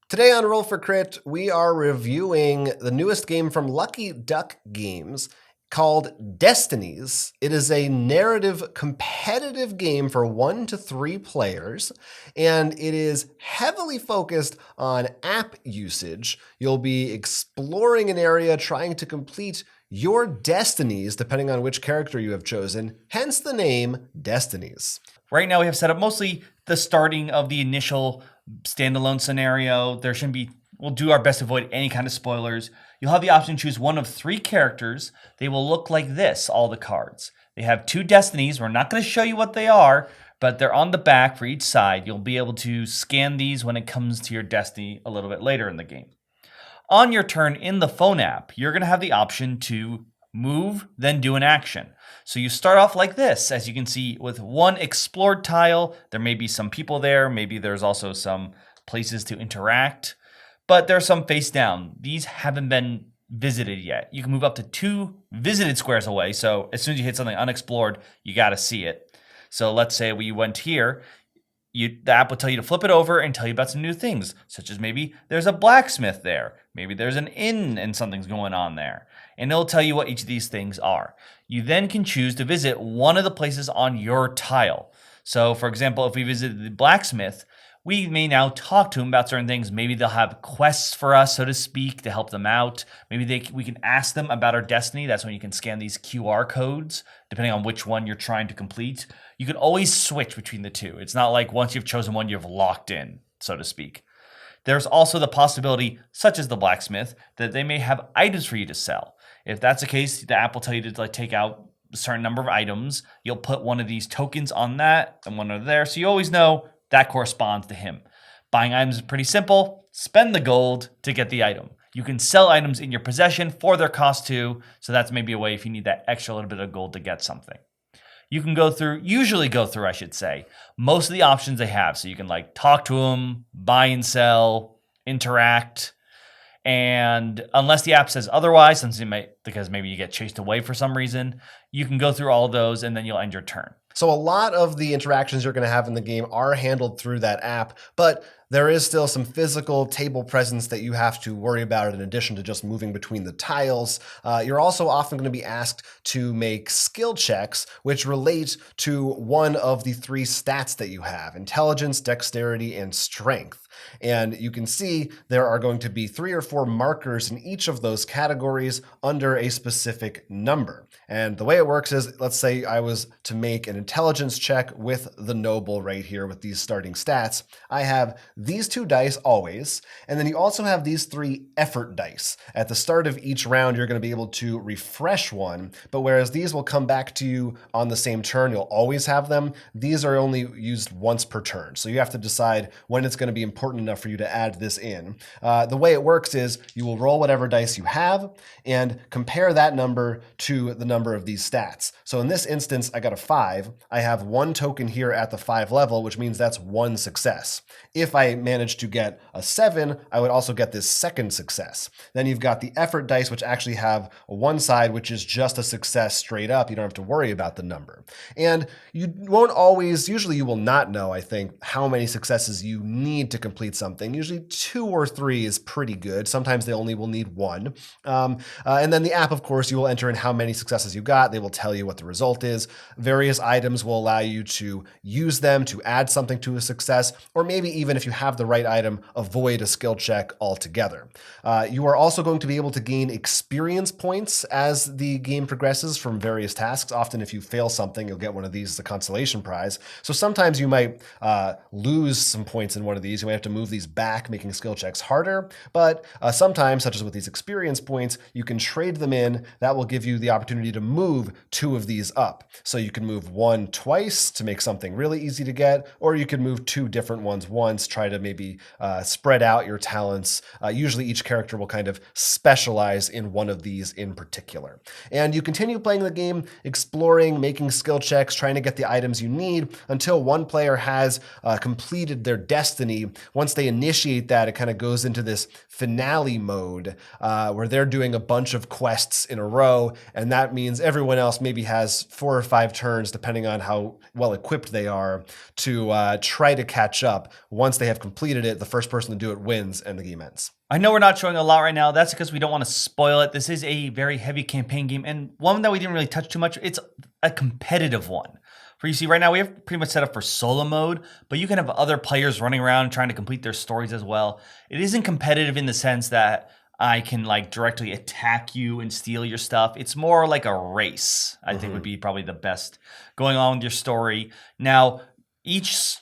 Today on Roll for Crit, we are reviewing the newest game from Lucky Duck Games called Destinies. It is a narrative competitive game for 1 to 3 players, and it is heavily focused on app usage. You'll be exploring an area trying to complete your destinies, depending on which character you have chosen, hence the name Destinies. Right now we have set up mostly the starting of the initial standalone scenario. We'll do our best to avoid any kind of spoilers. You'll have the option to choose one of 3 characters. They will look like this, all the cards. They have 2 destinies. We're not going to show you what they are, but they're on the back for each side. You'll be able to scan these when it comes to your destiny a little bit later in the game. On your turn in the phone app, you're going to have the option to move, then do an action. So you start off like this, as you can see, with one explored tile. There may be some people there. Maybe there's also some places to interact, but there's some face down. These haven't been visited yet. You can move up to 2 visited squares away. So as soon as you hit something unexplored, you got to see it. So let's say we went here. The app will tell you to flip it over and tell you about some new things, such as maybe there's a blacksmith there. Maybe there's an inn and something's going on there. And it'll tell you what each of these things are. You then can choose to visit one of the places on your tile. So for example, if we visited the blacksmith, we may now talk to him about certain things. Maybe they'll have quests for us, so to speak, to help them out. Maybe we can ask them about our destiny. That's when you can scan these QR codes, depending on which one you're trying to complete. You can always switch between the 2. It's not like once you've chosen one, you've locked in, so to speak. There's also the possibility, such as the blacksmith, that they may have items for you to sell. If that's the case, the app will tell you to take out a certain number of items. You'll put one of these tokens on that and one over there, so you always know that corresponds to him. Buying items is pretty simple. Spend the gold to get the item. You can sell items in your possession for their cost too, so that's maybe a way if you need that extra little bit of gold to get something. You can usually go through, most of the options they have. So you can talk to them, buy and sell, interact. And unless the app says otherwise, because maybe you get chased away for some reason, you can go through all of those and then you'll end your turn. So a lot of the interactions you're going to have in the game are handled through that app, but there is still some physical table presence that you have to worry about in addition to just moving between the tiles. You're also often going to be asked to make skill checks, which relate to one of the 3 stats that you have: intelligence, dexterity, and strength. And you can see there are going to be 3 or 4 markers in each of those categories under a specific number. And the way it works is, let's say I was to make an intelligence check with the noble right here with these starting stats. I have these 2 dice always, and then you also have these 3 effort dice. At the start of each round, you're going to be able to refresh one, but whereas these will come back to you on the same turn, you'll always have them. These are only used once per turn, so you have to decide when it's going to be important enough for you to add this in. The way it works is you will roll whatever dice you have and compare that number to the number of these stats. So in this instance, I got a 5. I have 1 token here at the 5 level, which means that's 1 success. If I manage to get a 7, I would also get this second success. Then you've got the effort dice, which actually have one side, which is just a success straight up. You don't have to worry about the number. And you won't always, usually you will not know, how many successes you need to complete something. Usually 2 or 3 is pretty good. Sometimes they only will need 1. And then the app, of course, you will enter in how many successes you got. They will tell you what the result is. Various items will allow you to use them to add something to a success, or maybe even if you have the right item, avoid a skill check altogether. You are also going to be able to gain experience points as the game progresses from various tasks. Often if you fail something, you'll get one of these as a consolation prize. So sometimes you might lose some points in one of these. You might have to move these back, making skill checks harder. But sometimes, such as with these experience points, you can trade them in. That will give you the opportunity to move 2 of these up. So you can move 1 twice to make something really easy to get, or you can move 2 different ones once, try to maybe spread out your talents. Usually each character will kind of specialize in one of these in particular. And you continue playing the game, exploring, making skill checks, trying to get the items you need until one player has completed their destiny. Once they initiate that, it kind of goes into this finale mode where they're doing a bunch of quests in a row, and that means everyone else maybe has 4 or 5 turns, depending depending on how well equipped they are, to try to catch up. Once they have completed it, the first person to do it wins, and the game ends. I know we're not showing a lot right now. That's because we don't want to spoil it. This is a very heavy campaign game, and one that we didn't really touch too much. It's a competitive one. For you see, right now we have pretty much set up for solo mode, but you can have other players running around trying to complete their stories as well. It isn't competitive in the sense that I can like directly attack you and steal your stuff. It's more like a race, I think would be probably the best going on with your story. Now, each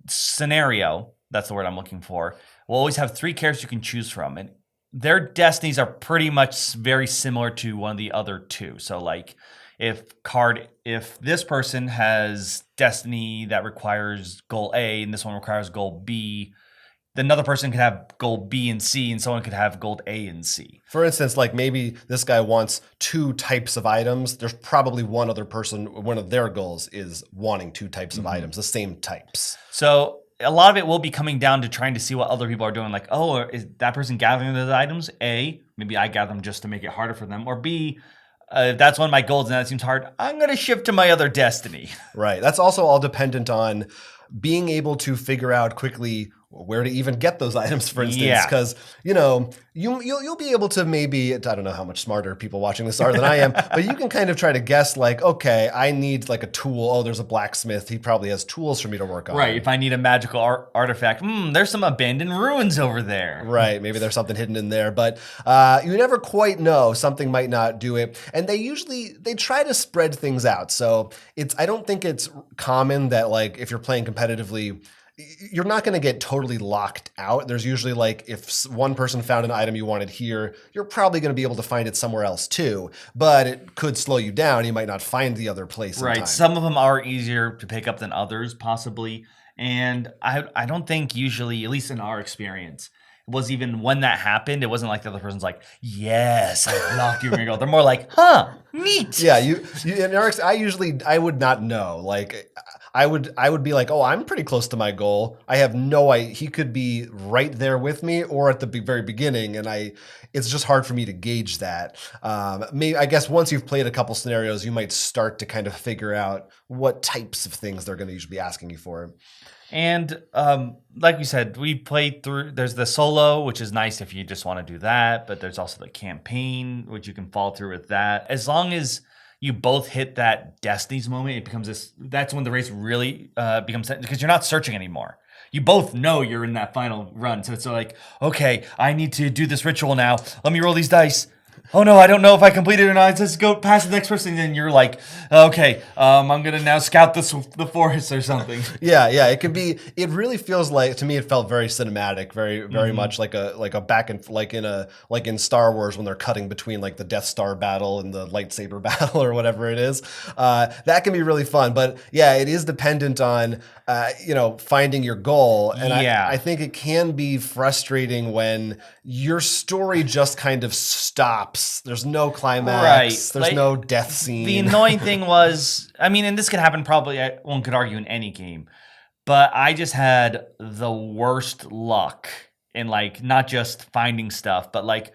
scenario, that's the word I'm looking for, will always have 3 characters you can choose from. And their destinies are pretty much very similar to one of the other 2. So like if this person has destiny that requires goal A and this one requires goal B, then another person could have goal B and C, and someone could have goal A and C. For instance, like maybe this guy wants 2 types of items. There's probably one other person, one of their goals is wanting 2 types of items, the same types. So a lot of it will be coming down to trying to see what other people are doing. Like, oh, is that person gathering those items? A, maybe I gather them just to make it harder for them. Or B, if that's one of my goals and that seems hard, I'm going to shift to my other destiny. Right. That's also all dependent on being able to figure out quickly where to even get those items, for instance, because you'll be able to maybe, I don't know how much smarter people watching this are than I am, but you can kind of try to guess like, okay, I need like a tool. Oh, there's a blacksmith. He probably has tools for me to work on. Right. If I need a magical artifact, there's some abandoned ruins over there. Right. Maybe there's something hidden in there, but you never quite know. Something might not do it, and they try to spread things out. So I don't think it's common that like if you're playing competitively, you're not going to get totally locked out. There's usually like if one person found an item you wanted here, you're probably going to be able to find it somewhere else too, but it could slow you down. You might not find the other place. Right. Some of them are easier to pick up than others possibly. And I don't think usually, at least in our experience, it was even when that happened, it wasn't like the other person's like, yes, I blocked you from your goal. They're more like, huh, neat. Yeah. In our, I would not know. Like, I would be like, oh, I'm pretty close to my goal. I have no idea. He could be right there with me or at the very beginning, and it's just hard for me to gauge that. I guess once you've played a couple scenarios, you might start to kind of figure out what types of things they're going to usually be asking you for. And like we said, we played through, there's the solo, which is nice if you just want to do that, but there's also the campaign, which you can follow through with that. As long as you both hit that Destinies moment, it becomes that's when the race really becomes, because you're not searching anymore. You both know you're in that final run. So it's like, okay, I need to do this ritual now. Let me roll these dice. Oh no, I don't know if I completed it or not. Let's go past the next person. And then you're like, okay, I'm going to now scout the forest or something. Yeah. It really feels like, to me, it felt very cinematic, very much like a back and like in Star Wars when they're cutting between like the Death Star battle and the lightsaber battle or whatever it is. That can be really fun, but yeah, it is dependent on finding your goal. And I think it can be frustrating when your story just kind of stops. There's no climax. Right. There's no death scene. The annoying thing was, and this could happen probably, one could argue in any game, but I just had the worst luck in like, not just finding stuff, but like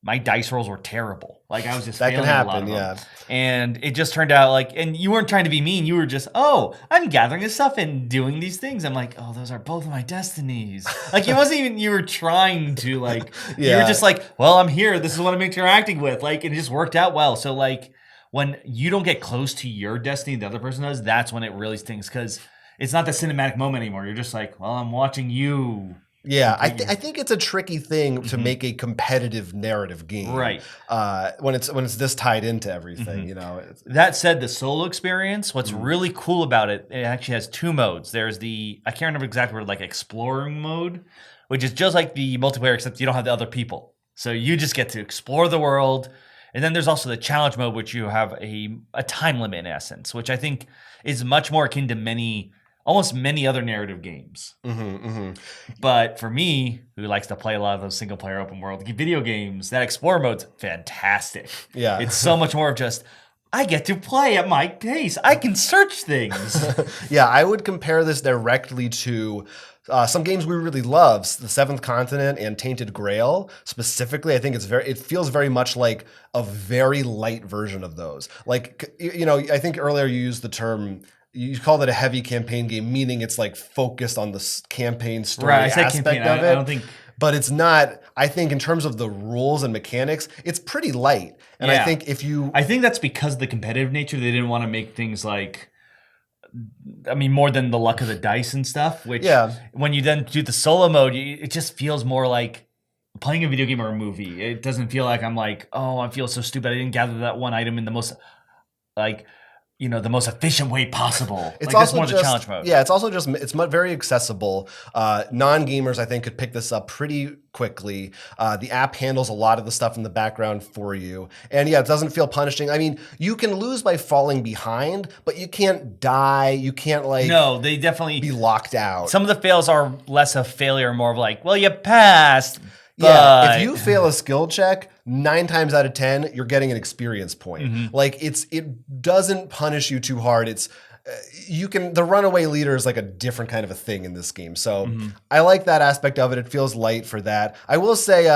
my dice rolls were terrible. Like I was just failing a lot of them. And it just turned out like, and you weren't trying to be mean. You were just, oh, I'm gathering this stuff and doing these things. I'm like, oh, those are both of my destinies. Like it wasn't even, you were trying to like, you were just like, well, I'm here. This is what I'm interacting with. Like, and it just worked out well. So like when you don't get close to your destiny, the other person does, that's when it really stings. Cause it's not the cinematic moment anymore. You're just like, well, I'm watching you. Yeah, I think it's a tricky thing to make a competitive narrative game, right? When it's this tied into everything, That said, the solo experience, what's really cool about it, it actually has 2 modes. There's I can't remember exactly what, like exploring mode, which is just like the multiplayer, except you don't have the other people, so you just get to explore the world. And then there's also the challenge mode, which you have a time limit in essence, which I think is much more akin to almost many other narrative games. But for me, who likes to play a lot of those single player open world video games, that Explorer mode's fantastic. Yeah. It's so much more of just, I get to play at my pace. I can search things. Yeah, I would compare this directly to Some games we really love, The Seventh Continent and Tainted Grail specifically. I think it feels very much like a very light version of those. Like, I think earlier you used the term, you called it a heavy campaign game, meaning it's like focused on the campaign story Right, I said aspect campaign. of it. I don't think. But it's not, I think in terms of the rules and mechanics, it's pretty light. And I Yeah. think I think that's because of the competitive nature. They didn't want to make things like, more than the luck of the dice and stuff, which when you then do the solo mode, it just feels more like playing a video game or a movie. It doesn't feel like I'm like, oh, I feel so stupid. I didn't gather that one item in the most, the most efficient way possible. It's that's also more just, the challenge mode. Yeah, it's very accessible. Non-gamers, I think, could pick this up pretty quickly. The app handles a lot of the stuff in the background for you. And yeah, it doesn't feel punishing. I mean, you can lose by falling behind, but you can't die. You can't No, they definitely be locked out. Some of the fails are less of failure, more of like, well, you passed. Yeah, if you fail a skill check, 9 times out of 10, you're getting an experience point. Mm-hmm. Like it doesn't punish you too hard. It's the runaway leader is like a different kind of a thing in this game. So I like that aspect of it. It feels light for that. I will say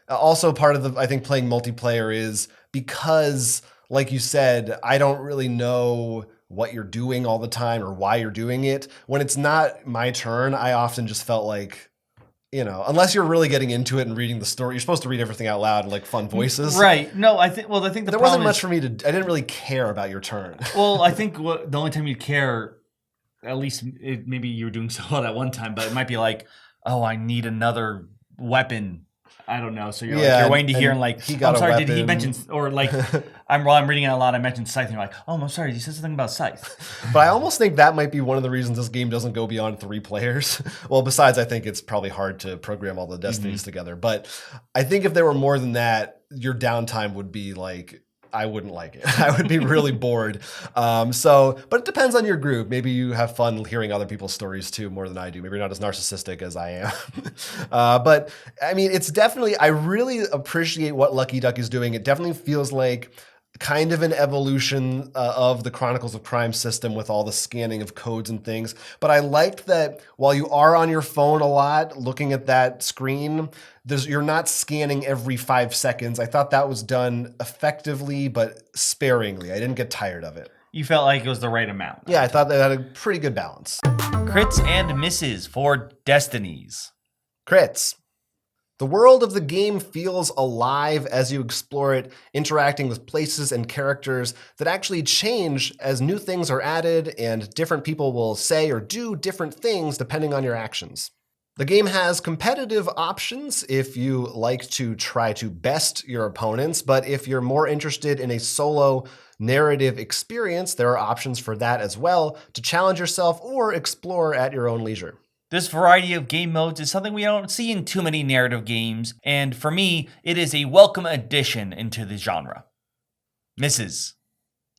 also part of I think playing multiplayer is because, like you said, I don't really know what you're doing all the time or why you're doing it. When it's not my turn, I often just felt like, unless you're really getting into it and reading the story, you're supposed to read everything out loud in like fun voices. Right. No, I think there wasn't much for me I didn't really care about your turn. Well, I think the only time you care, at least maybe you were doing so well at one time, but it might be like, oh, I need another weapon. I don't know. So you're waiting to hear and like, he got I'm sorry, weapon. did he mention, or like, while I'm reading it out loud, I mentioned Scythe, and you're like, oh, I'm sorry, you said something about Scythe. But I almost think that might be one of the reasons this game doesn't go beyond 3 players. Well, besides, I think it's probably hard to program all the Destinies together. But I think if there were more than that, your downtime would be like, I wouldn't like it. I would be really bored. But it depends on your group. Maybe you have fun hearing other people's stories too, more than I do. Maybe you're not as narcissistic as I am. But I mean, it's definitely, I really appreciate what Lucky Duck is doing. It definitely feels like kind of an evolution of the Chronicles of Crime system with all the scanning of codes and things. But I liked that while you are on your phone a lot, looking at that screen, you're not scanning every 5 seconds. I thought that was done effectively, but sparingly. I didn't get tired of it. You felt like it was the right amount. Yeah, I thought they had a pretty good balance. Crits and misses for Destinies. Crits. The world of the game feels alive as you explore it, interacting with places and characters that actually change as new things are added, and different people will say or do different things depending on your actions. The game has competitive options if you like to try to best your opponents, but if you're more interested in a solo narrative experience, there are options for that as well to challenge yourself or explore at your own leisure. This variety of game modes is something we don't see in too many narrative games, and for me, it is a welcome addition into the genre. Misses.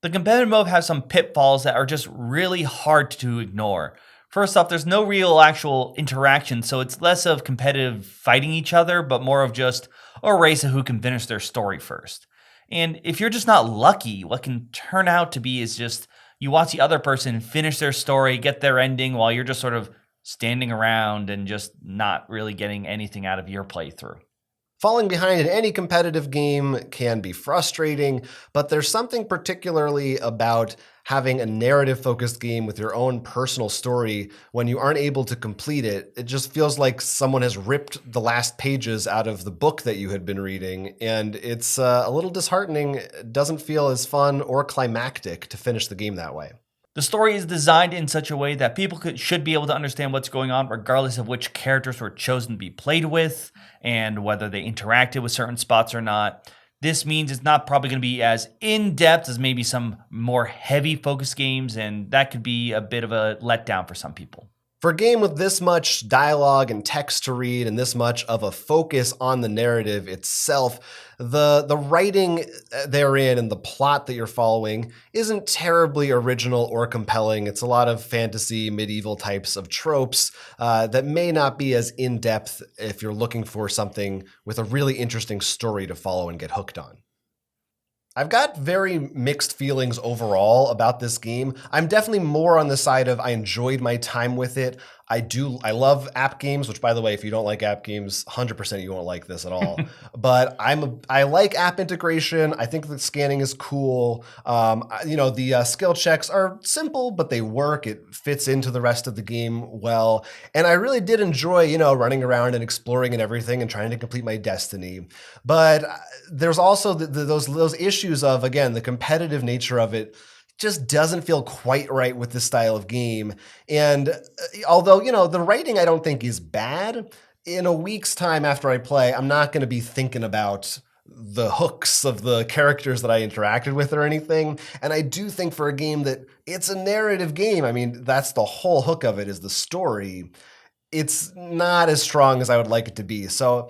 The competitive mode has some pitfalls that are just really hard to ignore. First off, there's no real actual interaction, so it's less of competitive fighting each other, but more of just a race of who can finish their story first. And if you're just not lucky, what can turn out to be is just you watch the other person finish their story, get their ending, while you're just sort of standing around and just not really getting anything out of your playthrough. Falling behind in any competitive game can be frustrating, but there's something particularly about having a narrative-focused game with your own personal story when you aren't able to complete it. It just feels like someone has ripped the last pages out of the book that you had been reading, and it's a little disheartening. It doesn't feel as fun or climactic to finish the game that way. The story is designed in such a way that people should be able to understand what's going on regardless of which characters were chosen to be played with and whether they interacted with certain spots or not. This means it's not probably going to be as in-depth as maybe some more heavy-focused games, and that could be a bit of a letdown for some people. For a game with this much dialogue and text to read and this much of a focus on the narrative itself, the writing therein and the plot that you're following isn't terribly original or compelling. It's a lot of fantasy, medieval types of tropes that may not be as in-depth if you're looking for something with a really interesting story to follow and get hooked on. I've got very mixed feelings overall about this game. I'm definitely more on the side of I enjoyed my time with it. I love app games, which by the way, if you don't like app games, 100% you won't like this at all. But I like app integration. I think the scanning is cool. The skill checks are simple, but they work. It fits into the rest of the game well. And I really did enjoy, running around and exploring and everything and trying to complete my destiny. But there's also those issues of, again, the competitive nature of it just doesn't feel quite right with this style of game. And although, the writing I don't think is bad, in a week's time after I play, I'm not going to be thinking about the hooks of the characters that I interacted with or anything. And I do think for a game that it's a narrative game, I mean, that's the whole hook of it is the story. It's not as strong as I would like it to be. So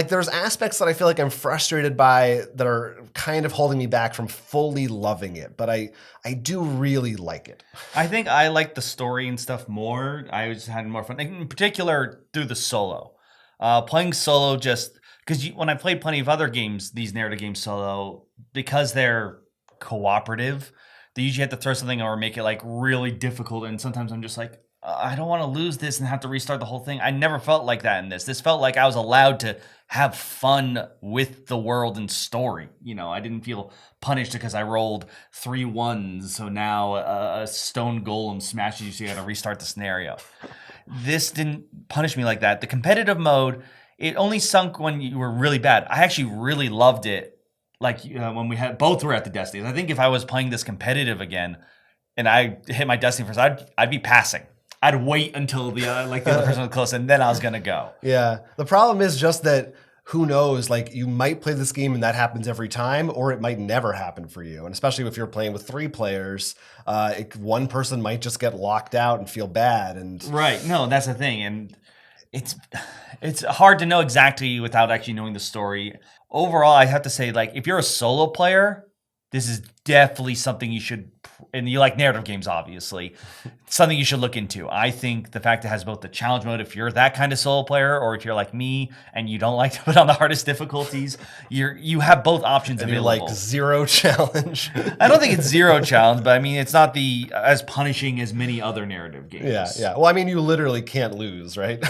there's aspects that I feel like I'm frustrated by that are kind of holding me back from fully loving it, but I do really like it. I think I like the story and stuff more. I just had more fun, in particular through the solo. Playing solo just because when I played plenty of other games, these narrative games solo, because they're cooperative, they usually have to throw something or make it really difficult. And sometimes I'm just like, I don't want to lose this and have to restart the whole thing. I never felt like that in this. This felt like I was allowed to have fun with the world and story. I didn't feel punished because I rolled 3 ones. So now a stone golem smashes you, so you got to restart the scenario. This didn't punish me like that. The competitive mode, it only sunk when you were really bad. I actually really loved it. When we had both were at the Destinies. I think if I was playing this competitive again and I hit my Destiny first, I'd be passing. I'd wait until the other person was close, and then I was gonna go. Yeah. The problem is just that who knows? You might play this game and that happens every time, or it might never happen for you. And especially if you're playing with 3 players, one person might just get locked out and feel bad. And right. No, that's the thing, and it's hard to know exactly without actually knowing the story. Overall, I have to say, if you're a solo player, this is definitely something you should, and you like narrative games, obviously, something you should look into. I think the fact it has both the challenge mode, if you're that kind of solo player, or if you're like me and you don't like to put on the hardest difficulties, you have both options and available. You like 0 challenge. I don't think it's 0 challenge, but I mean, it's not as punishing as many other narrative games. Yeah. Well, I mean, you literally can't lose, right?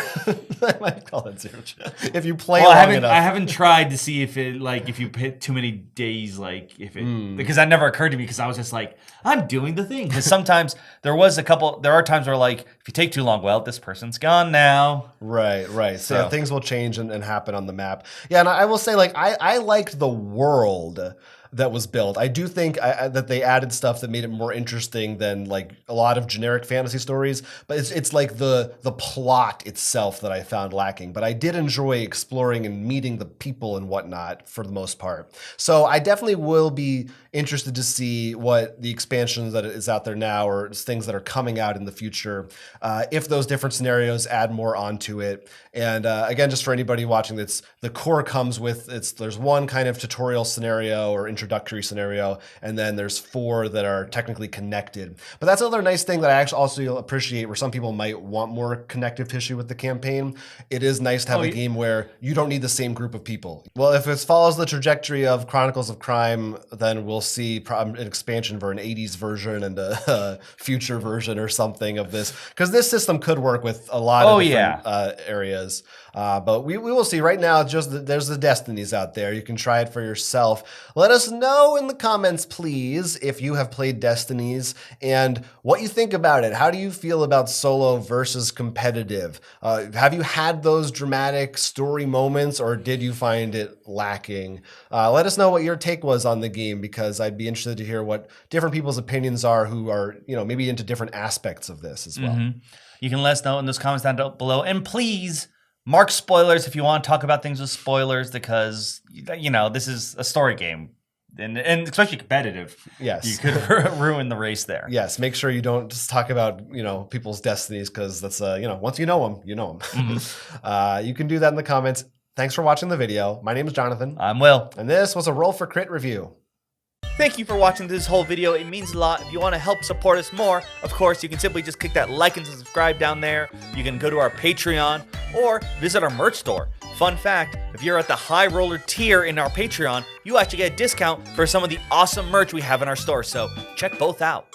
I might call it 0 challenge. If you play enough. I haven't tried to see if it, if you hit too many days, because that never occurred to me, because I was just like, I'm doing the thing. Because sometimes there are times where if you take too long, well, this person's gone now. Right. So things will change and happen on the map. Yeah, and I will say, I liked the world that was built. I do think that they added stuff that made it more interesting than a lot of generic fantasy stories, but it's the plot itself that I found lacking. But I did enjoy exploring and meeting the people and whatnot for the most part. So I definitely will be interested to see what the expansion that is out there now, or things that are coming out in the future, if those different scenarios add more onto it. And again, just for anybody watching, the core comes with, there's one kind of tutorial scenario or introductory scenario, and then there's 4 that are technically connected. But that's another nice thing that I actually also appreciate, where some people might want more connective tissue with the campaign. It is nice to have a game where you don't need the same group of people. Well, if it follows the trajectory of Chronicles of Crime, then we'll see an expansion for an 80s version and a future version or something of this, because this system could work with a lot of different areas. But we will see. Right now, there's the Destinies out there. You can try it for yourself. Let us know in the comments, please, if you have played Destinies and what you think about it. How do you feel about solo versus competitive? Have you had those dramatic story moments, or did you find it lacking? Let us know what your take was on the game, because I'd be interested to hear what different people's opinions are who are, maybe into different aspects of this as well. Mm-hmm. You can let us know in those comments down below. And please mark spoilers if you want to talk about things with spoilers, because, this is a story game. And especially competitive. Yes. You could ruin the race there. Yes. Make sure you don't just talk about, people's destinies, because that's, once you know them, you know them. Mm-hmm. You can do that in the comments. Thanks for watching the video. My name is Jonathan. I'm Will. And this was a Roll for Crit review. Thank you for watching this whole video. It means a lot. If you want to help support us more, of course, you can simply just click that like and subscribe down there. You can go to our Patreon or visit our merch store. Fun fact, if you're at the high roller tier in our Patreon, you actually get a discount for some of the awesome merch we have in our store. So check both out.